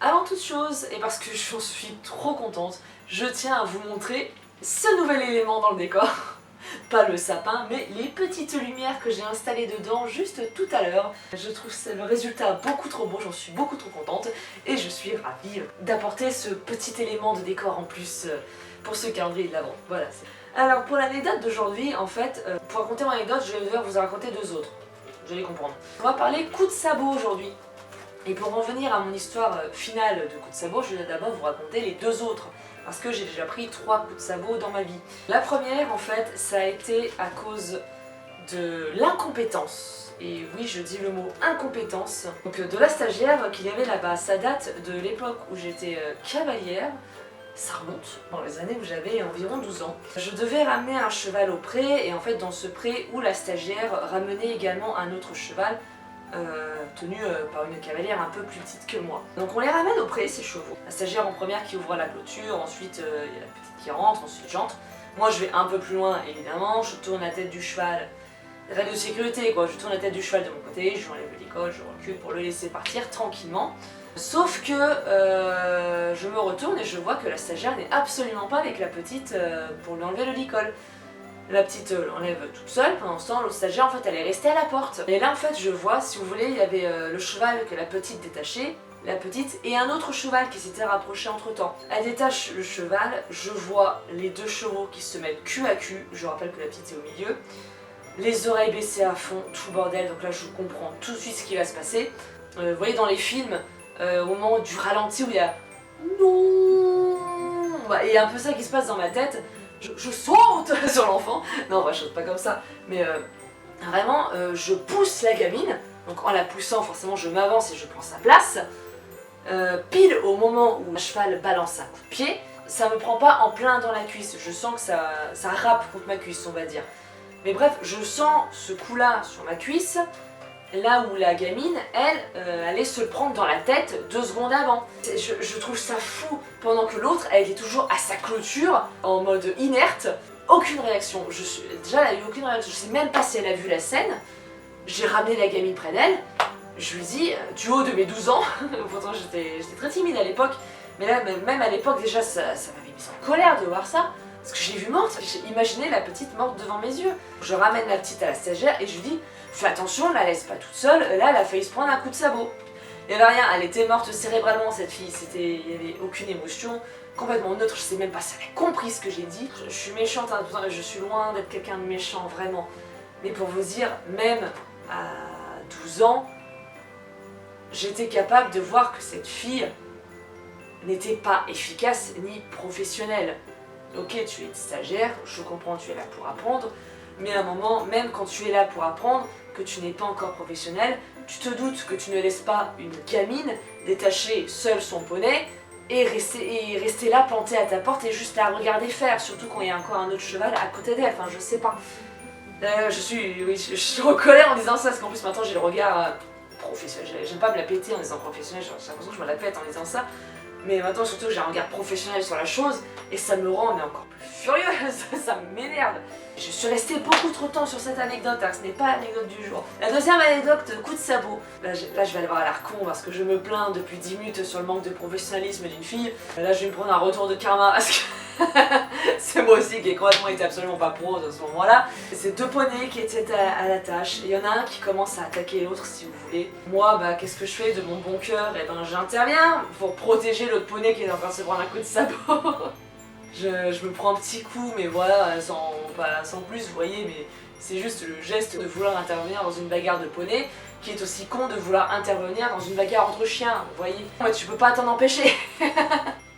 Avant toute chose, et parce que j'en suis trop contente, je tiens à vous montrer ce nouvel élément dans le décor. Pas le sapin, mais les petites lumières que j'ai installées dedans juste tout à l'heure. Je trouve le résultat beaucoup trop beau, j'en suis beaucoup trop contente et je suis ravie d'apporter ce petit élément de décor en plus pour ce calendrier de l'Avent. Voilà. Alors pour l'anecdote d'aujourd'hui, en fait, pour raconter mon anecdote, je vais devoir vous en raconter deux autres. Vous allez comprendre. On va parler coup de sabot aujourd'hui. Et pour en venir à mon histoire finale de coup de sabot, je vais d'abord vous raconter les deux autres. Parce que j'ai déjà pris 3 coups de sabot dans ma vie. La première, en fait, ça a été à cause de l'incompétence. Et oui, je dis le mot incompétence. Donc de la stagiaire qu'il y avait là-bas. Ça date de l'époque où j'étais cavalière. Ça remonte dans les années où j'avais environ 12 ans. Je devais ramener un cheval au pré, et en fait dans ce pré où la stagiaire ramenait également un autre cheval, tenu par une cavalière un peu plus petite que moi. Donc on les ramène au pré, ces chevaux. La stagiaire en première qui ouvre la clôture, ensuite il y a la petite qui rentre, ensuite j'entre. Moi je vais un peu plus loin évidemment, je tourne la tête du cheval, règle de sécurité quoi, je tourne la tête du cheval de mon côté, je lui enlève le licol, je recule pour le laisser partir tranquillement. Sauf que je me retourne et je vois que la stagiaire n'est absolument pas avec la petite pour lui enlever le licol. La petite l'enlève toute seule, pendant ce temps l'autre stagiaire en fait elle est restée à la porte. Et là en fait je vois, si vous voulez, il y avait le cheval que la petite détachait, la petite, et un autre cheval qui s'était rapproché entre temps. Elle détache le cheval, je vois les deux chevaux qui se mettent cul à cul, je rappelle que la petite est au milieu, les oreilles baissées à fond, tout bordel, donc là je comprends tout de suite ce qui va se passer. Vous voyez dans les films, au moment du ralenti où il y a non, et il y a un peu ça qui se passe dans ma tête. Je saute sur l'enfant, non je saute pas comme ça, mais vraiment je pousse la gamine, donc en la poussant forcément je m'avance et je prends sa place, pile au moment où le cheval balance un coup de pied, ça me prend pas en plein dans la cuisse, je sens que ça rappe contre ma cuisse on va dire, mais bref je sens ce coup là sur ma cuisse, là où la gamine, elle, allait se le prendre dans la tête 2 secondes avant. Je trouve ça fou, pendant que l'autre, elle était toujours à sa clôture, en mode inerte, aucune réaction. Déjà, elle a eu aucune réaction, je sais même pas si elle a vu la scène. J'ai ramené la gamine près d'elle, je lui dis, du haut de mes 12 ans, pourtant j'étais très timide à l'époque, mais là, même à l'époque, déjà, ça m'avait mis en colère de voir ça. Parce que je l'ai vue morte, j'ai imaginé la petite morte devant mes yeux. Je ramène la petite à la stagiaire et je lui dis fais attention, la laisse pas toute seule, là elle a failli se prendre un coup de sabot. Il n'y avait rien, elle était morte cérébralement cette fille, il n'y avait aucune émotion, complètement neutre, je sais même pas si elle a compris ce que j'ai dit. Je suis méchante, hein, je suis loin d'être quelqu'un de méchant, vraiment. Mais pour vous dire, même à 12 ans, j'étais capable de voir que cette fille n'était pas efficace ni professionnelle. Ok, tu es stagiaire, je comprends, tu es là pour apprendre, mais à un moment, même quand tu es là pour apprendre, que tu n'es pas encore professionnel, tu te doutes que tu ne laisses pas une gamine détacher seule son poney et rester là plantée à ta porte et juste la regarder faire, surtout quand il y a encore un autre cheval à côté d'elle, enfin je sais pas. Je suis en colère en disant ça, parce qu'en plus maintenant j'ai le regard professionnel, j'aime pas me la péter en disant professionnel, j'ai l'impression que je me la pète en disant ça. Mais maintenant surtout j'ai un regard professionnel sur la chose et ça me rend mais encore plus furieuse, ça m'énerve. Je suis restée beaucoup trop de temps sur cette anecdote, alors que ce n'est pas l'anecdote du jour. La deuxième anecdote, coup de sabot. Là je vais aller voir à l'air con parce que je me plains depuis 10 minutes sur le manque de professionnalisme d'une fille. Là je vais me prendre un retour de karma parce que c'est moi aussi qui ai complètement été absolument pas pro à ce moment-là. C'est 2 poneys qui étaient à la tâche. Il y en a un qui commence à attaquer l'autre si vous voulez. Moi, bah qu'est-ce que je fais de mon bon cœur? Et ben j'interviens pour protéger l'autre poney qui est en train de se prendre un coup de sabot. Je me prends un petit coup, mais voilà, sans plus, vous voyez, mais c'est juste le geste de vouloir intervenir dans une bagarre de poney qui est aussi con de vouloir intervenir dans une bagarre entre chiens, vous voyez. Ouais, tu peux pas t'en empêcher.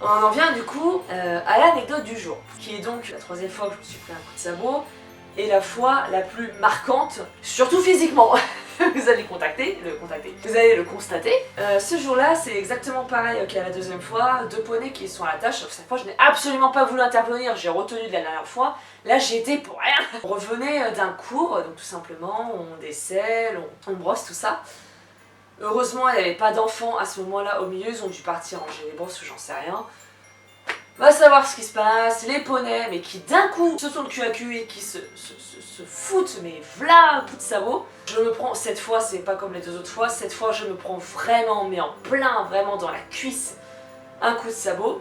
On en vient du coup à l'anecdote du jour, qui est donc la 3e fois que je me suis pris un coup de sabot, et la fois la plus marquante, surtout physiquement. Vous allez vous allez le constater. Ce jour-là, c'est exactement pareil qu'à la 2e fois, 2 poneys qui sont à la tâche, sauf cette fois je n'ai absolument pas voulu intervenir, j'ai retenu de la dernière fois, là j'ai été pour rien. On revenait d'un cours, donc tout simplement, on décèle, on brosse tout ça. Heureusement, il n'y avait pas d'enfants à ce moment-là au milieu, ils ont dû partir ranger les brosses ou j'en sais rien. va savoir ce qui se passe, les poneys, mais qui d'un coup se tournent cul à cul et qui se foutent, mais v'là un coup de sabot. Je me prends, cette fois c'est pas comme les deux autres fois, cette fois je me prends vraiment, mais en plein, vraiment dans la cuisse, un coup de sabot.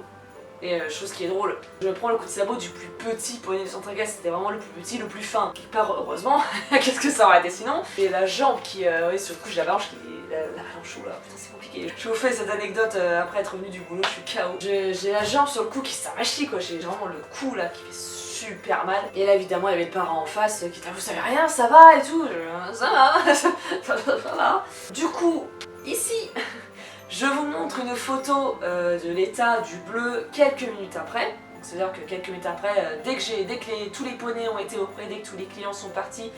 Et chose qui est drôle, je prends le coup de sabot du plus petit poney du centre équestre, c'était vraiment le plus petit, le plus fin. Quelque part, heureusement, qu'est-ce que ça aurait été sinon? Et la jambe qui, oui, sur le coup, j'ai la hanche qui la hanche là, putain, c'est compliqué. Je vous fais cette anecdote après être venue du boulot, je suis KO. J'ai la jambe sur le cou qui s'arrache quoi, j'ai vraiment le cou là qui fait super mal. Et là, évidemment, il y avait le parent en face qui était, vous savez rien, ça va et tout. Ça va, ça va. Du coup, ici. Je vous montre une photo de l'état du bleu quelques minutes après. C'est-à-dire que quelques minutes après, dès que tous les poneys ont été auprès, dès que tous les clients sont partis,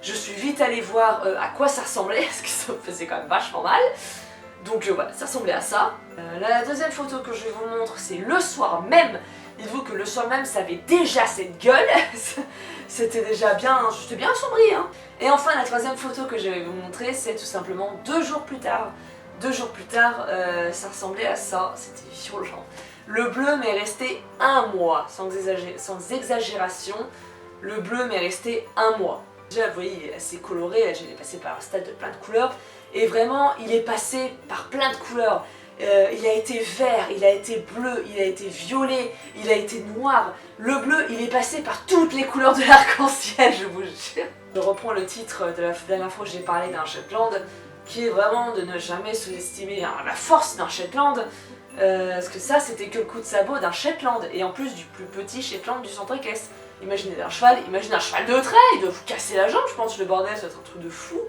je suis vite allée voir à quoi ça ressemblait, parce que ça me faisait quand même vachement mal. Donc voilà, ça ressemblait à ça. La deuxième photo que je vous montre, c'est le soir même. Dites-vous que le soir même, ça avait déjà cette gueule. C'était déjà bien, j'étais bien assombrie. Hein. Et enfin, la troisième photo que je vais vous montrer, c'est tout simplement 2 jours plus tard. 2 jours plus tard, ça ressemblait à ça, c'était violent. Le bleu m'est resté 1 mois, sans exagération, le bleu m'est resté 1 mois. Déjà, vous voyez, il est assez coloré, là, j'ai passé par un stade de plein de couleurs, et vraiment, il est passé par plein de couleurs. Il a été vert, il a été bleu, il a été violet, il a été noir. Le bleu, il est passé par toutes les couleurs de l'arc-en-ciel, je vous jure. Je reprends le titre de la dernière fois que j'ai parlé d'un Shetland, qui est vraiment de ne jamais sous-estimer la force d'un Shetland, parce que ça c'était que le coup de sabot d'un Shetland, et en plus du plus petit Shetland du centre équestre. Imaginez un cheval de trait, il doit vous casser la jambe, je pense, le bordel, ça doit être un truc de fou.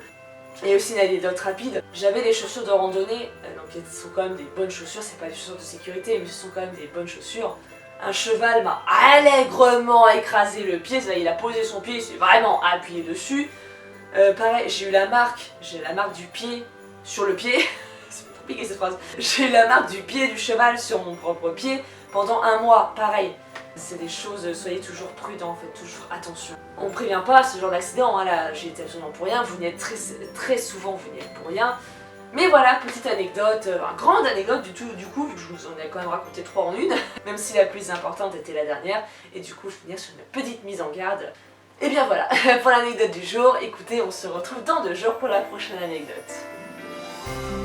Et aussi une anecdote rapide, j'avais des chaussures de randonnée, donc elles sont quand même des bonnes chaussures, c'est pas des chaussures de sécurité, mais ce sont quand même des bonnes chaussures. Un cheval m'a allègrement écrasé le pied, c'est-à-dire il a posé son pied, il s'est vraiment appuyé dessus. Pareil, j'ai la marque du pied sur le pied, c'est compliqué cette phrase, j'ai eu la marque du pied du cheval sur mon propre pied pendant 1 mois, pareil. C'est des choses, soyez toujours prudents, faites toujours attention. On ne prévient pas ce genre d'accident, hein, là j'ai été absolument pour rien, vous n'y êtes très souvent, vous n'y êtes pour rien. Mais voilà, petite anecdote, grande anecdote du coup, vu que je vous en ai quand même raconté 3 en une, même si la plus importante était la dernière, et du coup je vais finir sur une petite mise en garde. Et bien voilà, pour l'anecdote du jour, écoutez, on se retrouve dans 2 jours pour la prochaine anecdote.